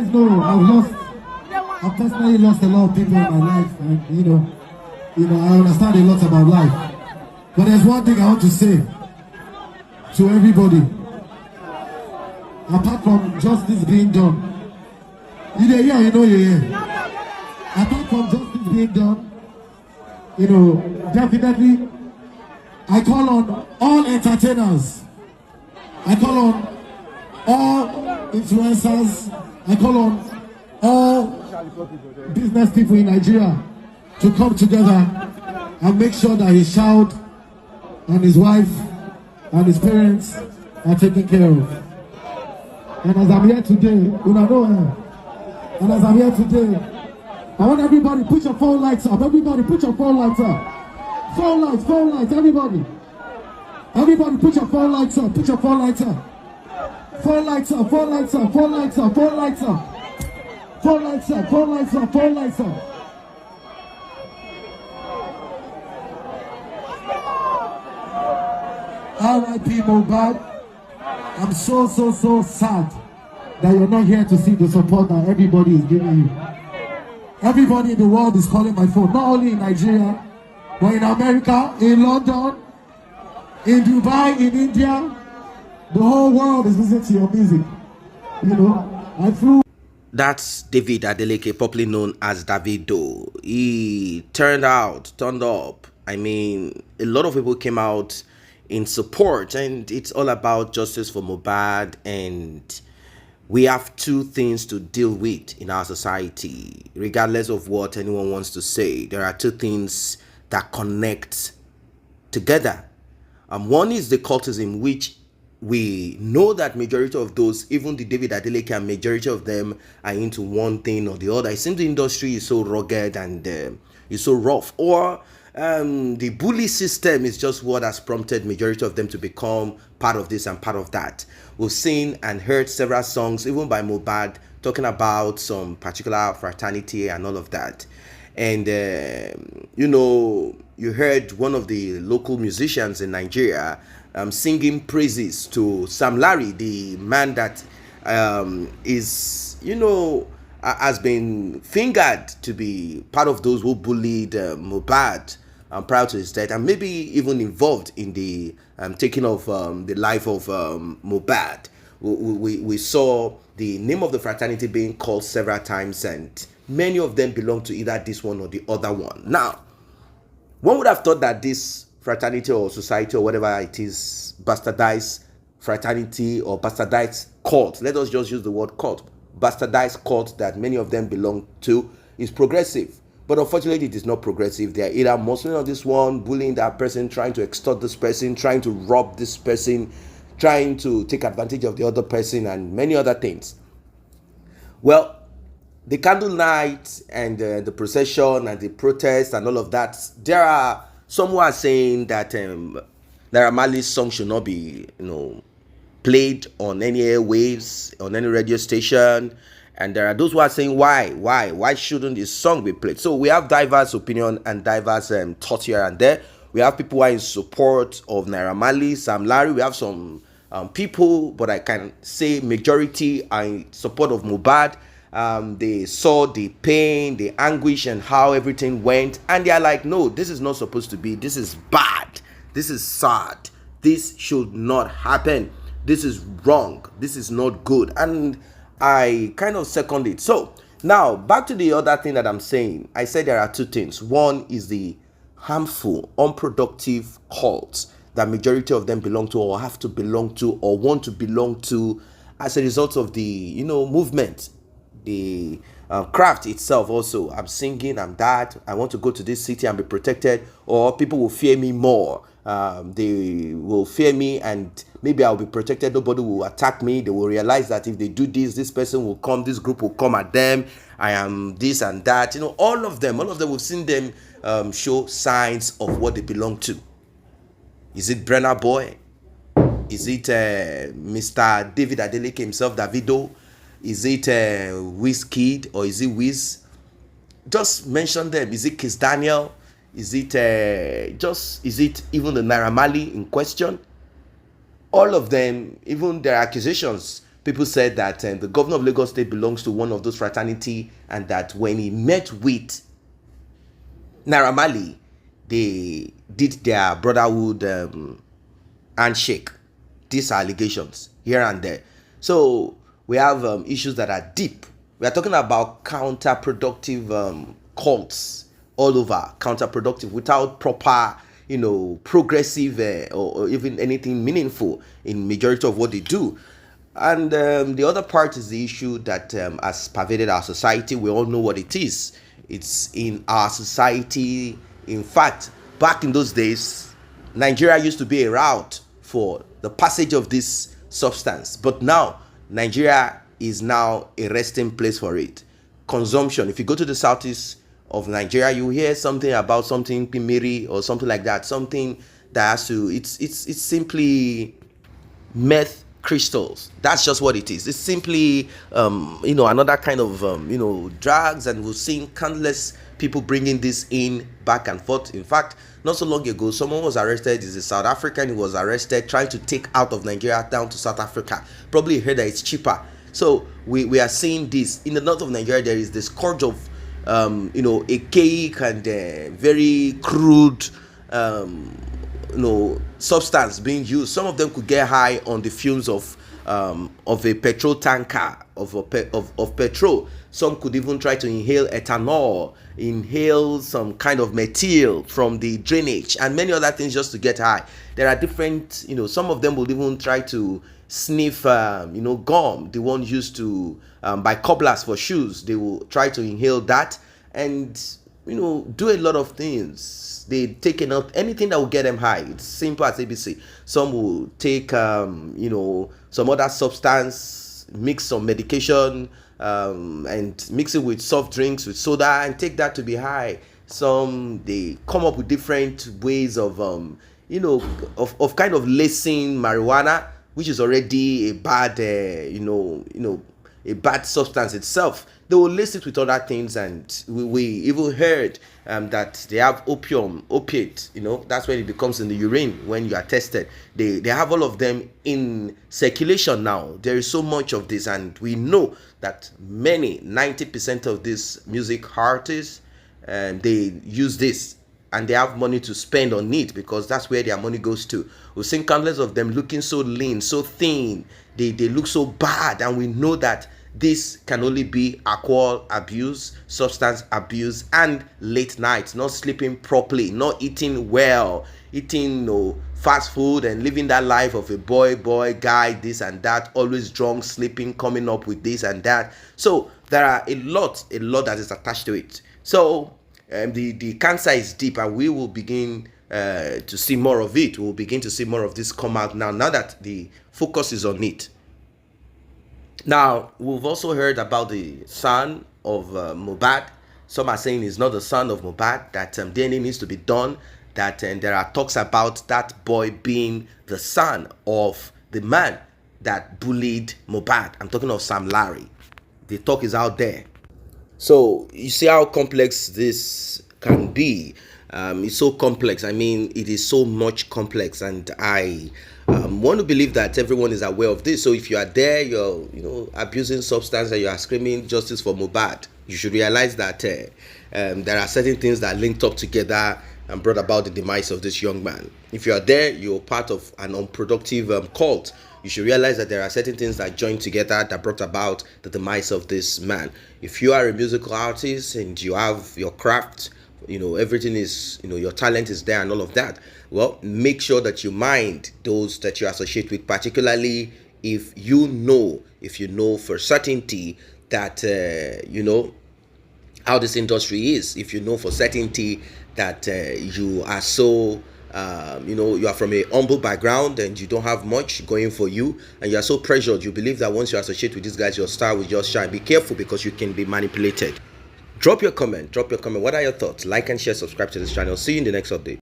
guys know I've personally lost a lot of people in my life, and I understand a lot about life. But there's one thing I want to say to everybody. Apart from justice being done, apart from justice being done, definitely I call on all entertainers, I call on all influencers, I call on all business people in Nigeria to come together and make sure that his child and his wife and his parents are taken care of. And as I'm here today, I want everybody put your phone lights up. Everybody put your phone lights up. Phone lights, everybody. Everybody put your phone lights up. Put your phone lights up. Phone lights up, phone lights up, phone lights up, phone lights up. Phone lights up, phone lights up, phone lights up. R.I.P. Mobad. I'm so sad that you're not here to see the support that everybody is giving you. Everybody in the world is calling my phone, not only in Nigeria, but in America, in London, in Dubai, in India. The whole world is listening to your music. I flew. That's David Adeleke, popularly known as Davido. He turned up. I mean, a lot of people came out in support, and it's all about justice for Mobad. And we have two things to deal with in our society, regardless of what anyone wants to say. There are two things that connect together. One is the cultism, which we know that majority of those, even the David Adeleke, and majority of them are into one thing or the other. It seems the industry is so rugged and is so rough, or the bully system is just what has prompted majority of them to become part of this and part of that. We've seen and heard several songs, even by Mobad, talking about some particular fraternity and all of that. And you heard one of the local musicians in Nigeria singing praises to Sam Larry, the man that has been fingered to be part of those who bullied Mobad prior to his death, and maybe even involved in the taking of the life of Mobad. We saw the name of the fraternity being called several times, and many of them belong to either this one or the other one. Now, one would have thought that this fraternity or society or whatever it is, bastardized fraternity or bastardized cult, let us just use the word cult, bastardized cult that many of them belong to, is progressive. But unfortunately, it is not progressive. They are either Muslim or this one, bullying that person, trying to extort this person, trying to rob this person, trying to take advantage of the other person, and many other things. Well, the candle night and the procession and the protest and all of that, there are some who are saying that Naira Marley's song should not be, played on any airwaves, on any radio station. And there are those who are saying, why shouldn't this song be played? So we have diverse opinion and diverse thoughts here and there. We have people who are in support of Naira Marley, Sam Larry. We have some people, but I can say majority are in support of Mobad. They saw the pain, the anguish, and how everything went, and they are like, no, this is not supposed to be. This is bad. This is sad. This should not happen. This is wrong. This is not good. And I kind of second it. So now back to the other thing that I'm saying. I said there are two things. One is the harmful, unproductive cults that majority of them belong to, or have to belong to, or want to belong to as a result of the movement, the craft itself. Also, I'm singing, I'm that, I want to go to this city and be protected, or people will fear me more. They will fear me, and maybe I'll be protected. Nobody will attack me. They will realize that if they do this person will come, this group will come at them. I am this and that. All of them, we've seen them show signs of what they belong to. Is it Brenner Boy? Is it Mr. David Adeleke himself, Davido? Is it Wizkid, or is it Wiz? Just mention them. Is it Kiss Daniel? Is it even the Naira Marley in question? All of them, even their accusations people said that the governor of Lagos State belongs to one of those fraternity, and that when he met with Naira Marley, they did their brotherhood handshake. These are allegations here and there. So we have issues that are deep. We are talking about counterproductive cults all over, counterproductive without proper, progressive or even anything meaningful in majority of what they do. And the other part is the issue that has pervaded our society. We all know what it is. It's in our society. In fact, back in those days, Nigeria used to be a route for the passage of this substance. But now, Nigeria is now a resting place for it. Consumption. If you go to the southeast of Nigeria, you hear something about something Pimiri or something like that. Something that has to, it's simply meth crystals. That's just what it is. It's simply another kind of drugs, and we've seen countless people bringing this in back and forth. In fact, not so long ago, someone was arrested. He's a South African. He was arrested trying to take out of Nigeria down to South Africa. Probably heard that it's cheaper. So we are seeing this in the north of Nigeria. There is the scourge of archaic and very crude substance being used. Some of them could get high on the fumes of a petrol tanker of petrol. Some could even try to inhale ethanol, inhale some kind of methyl from the drainage, and many other things just to get high. There are different, some of them will even try to sniff, gum, the one used to by cobblers for shoes. They will try to inhale that and, do a lot of things. They take anything that will get them high. It's simple as ABC. Some will take, some other substance, mix some medication, and mix it with soft drinks, with soda, and take that to be high. Some, they come up with different ways of, of kind of lacing marijuana, which is already a bad, a bad substance itself. They will lace it with other things, and we even heard that they have opiate. That's when it becomes in the urine when you are tested. They have all of them in circulation now. There is so much of this, and we know that 90% of these music artists, they use this, and they have money to spend on it because that's where their money goes to. We've seen countless of them looking so lean, so thin. They look so bad, and we know that this can only be alcohol abuse, substance abuse, and late nights, not sleeping properly, not eating well, eating fast food, and living that life of a boy guy, this and that, always drunk, sleeping, coming up with this and that. So there are a lot that is attached to it. So the cancer is deep, and we will begin to see more of it. We'll begin to see more of this come out now that the focus is on it. Now, we've also heard about the son of Mobad. Some are saying he's not the son of Mobad, that DNA needs to be done, that there are talks about that boy being the son of the man that bullied Mobad. I'm talking of Sam Larry. The talk is out there. So you see how complex this can be. It's so complex. I mean, it is so much complex, and I want to believe that everyone is aware of this. So if you are there, you're abusing substance, and you are screaming justice for Mobad, you should realize that there are certain things that linked up together and brought about the demise of this young man. If you are there, you're part of an unproductive cult. You should realize that there are certain things that joined together that brought about the demise of this man. If you are a musical artist and you have your craft, everything is, your talent is there and all of that, well, make sure that you mind those that you associate with, particularly if you know for certainty that how this industry is. If you know for certainty that you are so you are from a humble background and you don't have much going for you, and you are so pressured, you believe that once you associate with these guys, your star will just shine. Be careful, because you can be manipulated. Drop your comment. What are your thoughts? Like and share, subscribe to this channel. See you in the next update.